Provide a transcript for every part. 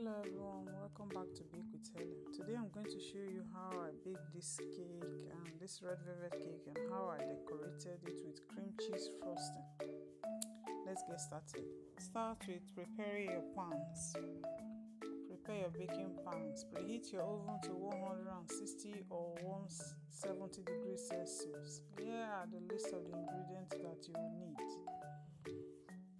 Hello everyone, welcome back to Bake with Helen. Today I'm going to show you how I baked this cake and this red velvet cake and how I decorated it with cream cheese frosting. Let's get started. Start with preparing your pans. Prepare your baking pans. Preheat your oven to 160 or 170 degrees Celsius. Here are the list of the ingredients that you will need.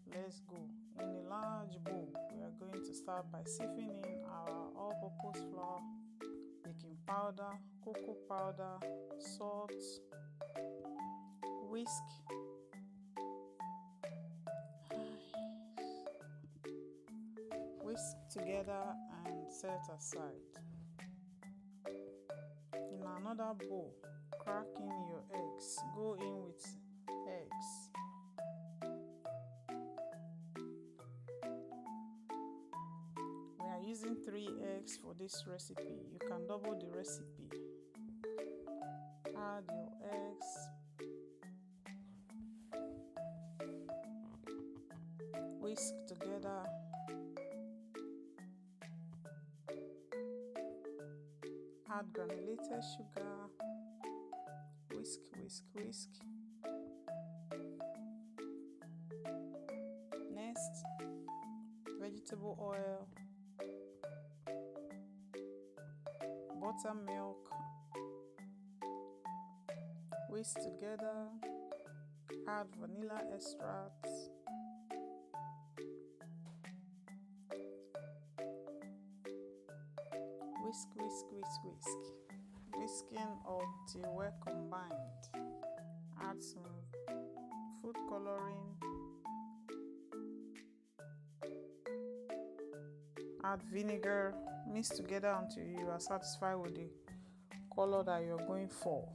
Let's go. In a large bowl, we are going to start by sifting in our all-purpose flour, baking powder, cocoa powder, salt, whisk, together and set aside. In another bowl, crack in your eggs. Go in with eggs. We are using 3 eggs for this recipe. You can double the recipe. Add your eggs. Whisk together. Add granulated sugar. Whisk, whisk, whisk. Next, vegetable oil, buttermilk. Whisk together. Add vanilla extract. Whisk, whisk, whisk, whisk. Whisking until well combined. Add some food coloring. Add vinegar. Mix together until you are satisfied with the color that you're going for.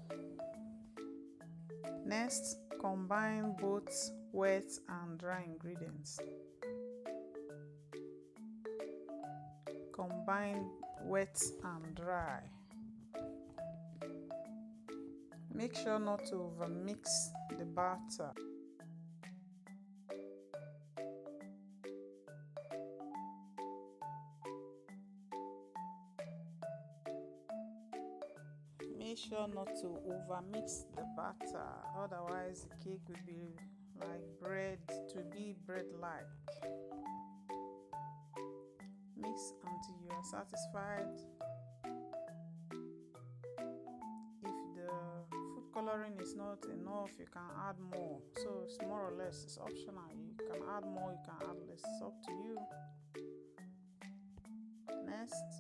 Next, combine both wet and dry ingredients. Combine wet and dry. Make sure not to overmix the batter. Make sure not to overmix the batter, otherwise the cake will be like bread, to be bread-like. Mix until you are satisfied. If the food coloring is not enough, you can add more. So it's more or less, it's optional. You can add more, you can add less, it's up to you. Next,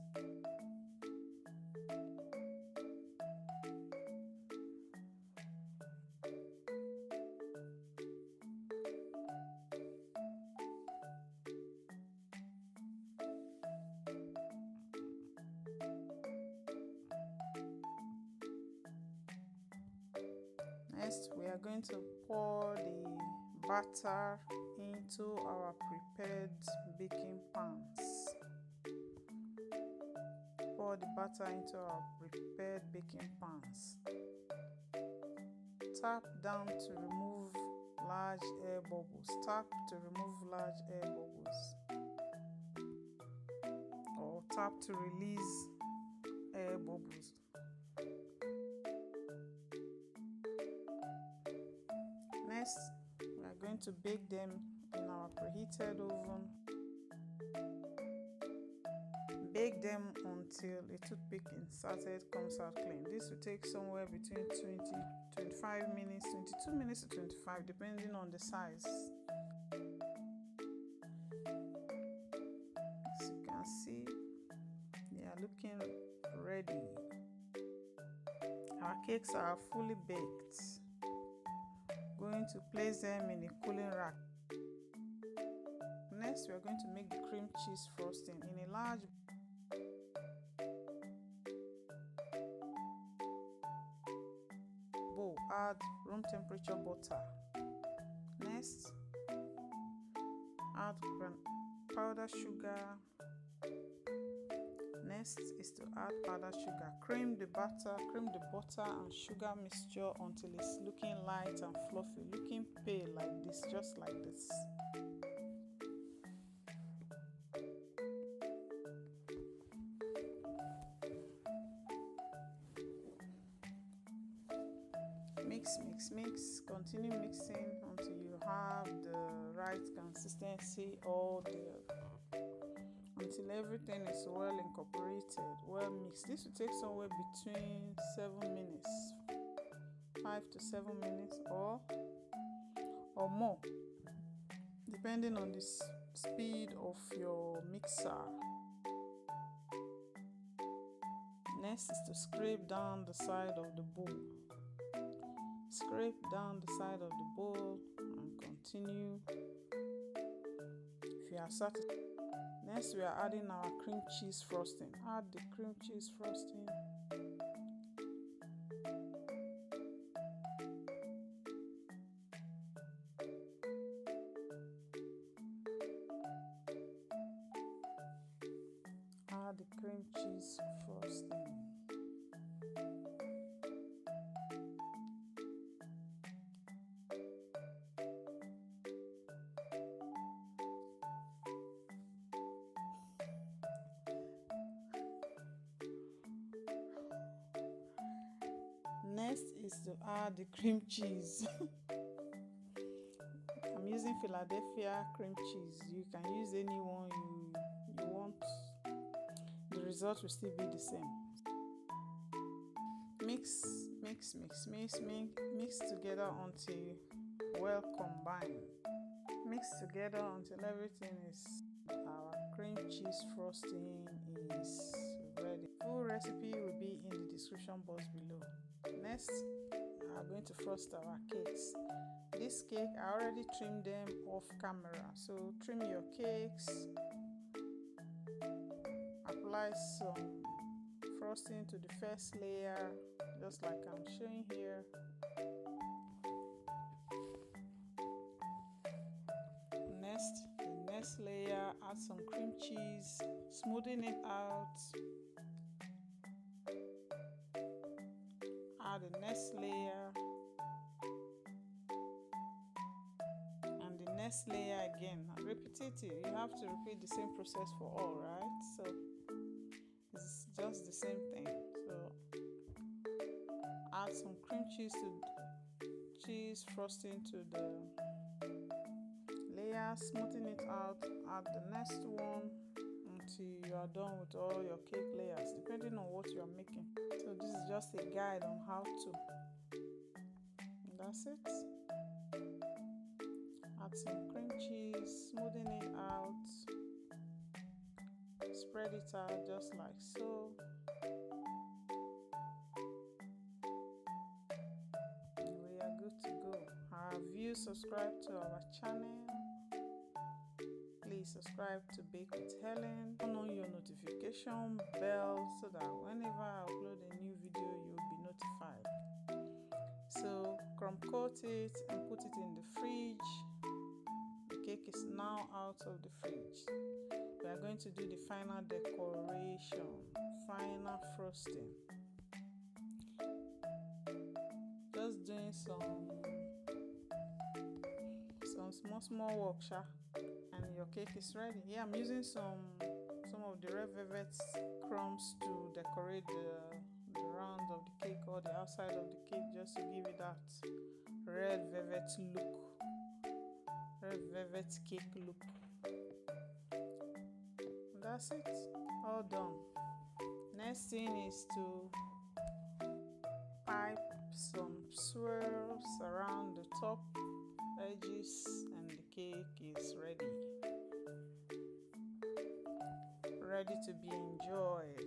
we are going to pour the batter into our prepared baking pans. Pour the batter into our prepared baking pans. Tap down to remove large air bubbles. Tap to remove large air bubbles. Or tap to release air bubbles. Next, we are going to bake them in our preheated oven. Bake them until a toothpick inserted comes out clean. This will take somewhere between 25 minutes, 22 minutes to 25, depending on the size. As you can see, they are looking ready. Our cakes are fully baked. Going to place them in a cooling rack. Next, we are going to make the cream cheese frosting. In a large bowl, add room temperature butter. Next, add powdered sugar. Next is to add powdered sugar. Cream the butter and sugar mixture until it's looking light and fluffy, looking pale like this, just like this. Mix. Continue mixing until you have the right consistency, until everything is well incorporated, well mixed. This will take somewhere between 7 minutes, 5 to 7 minutes, or more, depending on the speed of your mixer. Next is to scrape down the side of the bowl. Scrape down the side of the bowl and continue if you are satisfied. Next, we are adding our cream cheese frosting. Add the cream cheese frosting. Add the cream cheese frosting. Next is to add the cream cheese. I'm using Philadelphia cream cheese. You can use any one you want. The result will still be the same. Mix together until well combined. Mix together until everything is, our cream cheese frosting is ready. Full recipe will be in the description box below. Next, we are going to frost our cakes. This cake, I already trimmed them off camera, so trim your cakes. Apply some frosting to the first layer, just like I'm showing here. Next, the next layer, add some cream cheese, smoothing it out. Add the next layer, and the next layer again. Repetitive, you have to repeat the same process for all, right? So it's just the same thing. So add some cream cheese frosting to the layer, smoothing it out. Add the next one until you are done with all your cake layers, depending on what you are making. So this is just a guide on how to. And that's it. Add some cream cheese, smoothing it out. Spread it out just like so. And we are good to go. Have you subscribed to our channel? Please subscribe to Bake with Helen. Turn on your notification bell so that whenever I upload a new video, you'll be notified. So crumb coat it and put it in the fridge. The cake is now out of the fridge. We are going to do the final decoration, final frosting. Just doing some small work, and your cake is ready. Yeah, I'm using some of the red velvet crumbs to decorate the round of the cake or the outside of the cake, just to give it that red velvet look, red velvet cake look. And that's it, all done. Next thing is to pipe some swirls around the top edges, and the cake is ready to be enjoyed.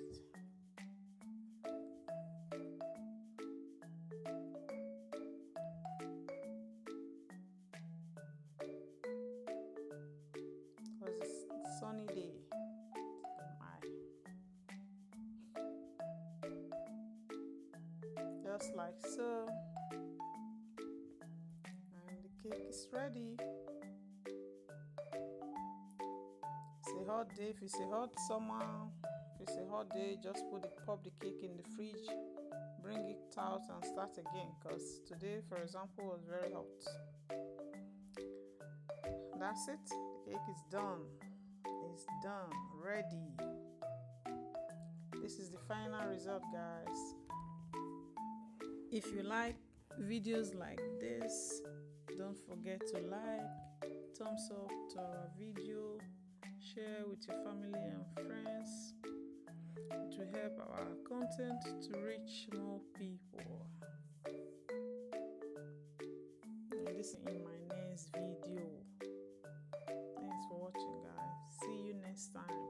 It was a sunny day. Just like so. And the cake is ready. It's a hot day. If it's a hot summer, if it's a hot day, just pop the cake in the fridge, bring it out and start again, because today, for example, was very hot. That's it. The cake is done. It's done. Ready. This is the final result, guys. If you like videos like this. Don't forget to like, thumbs up to our video, share with your family and friends to help our content to reach more people. And this in my next video. Thanks for watching, guys. See you next time.